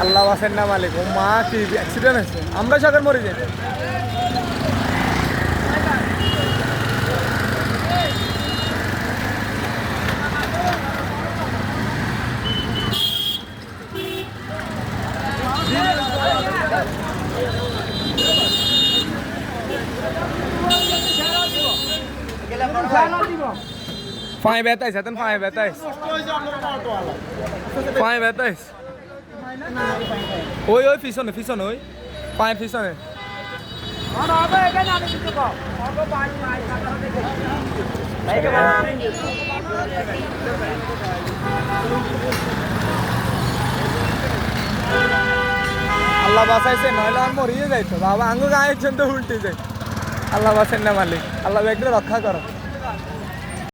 আল্লাহ বাসেন না মালিক, ও মা কি অ্যাক্সিডেন্ট হয়েছে, আমরা সকাল মরে যাই। ফাঁয়ে বেতাইস এখন, ফাঁয়ে বেতাইস, ফাঁয়ে বেতাইস, ওই ওই পিছনে পিছনে, ওই পায়ের পিছনে। আল্লাহ বাঁচাইছে, নইলে আর মরিয়ে যাইতো বাবা, আঙ্গু গায়ের জন্য উল্টে যায়। আল্লাহ বাঁচেন না মালিক, আল্লাহ ব্যাগটা রক্ষা করো।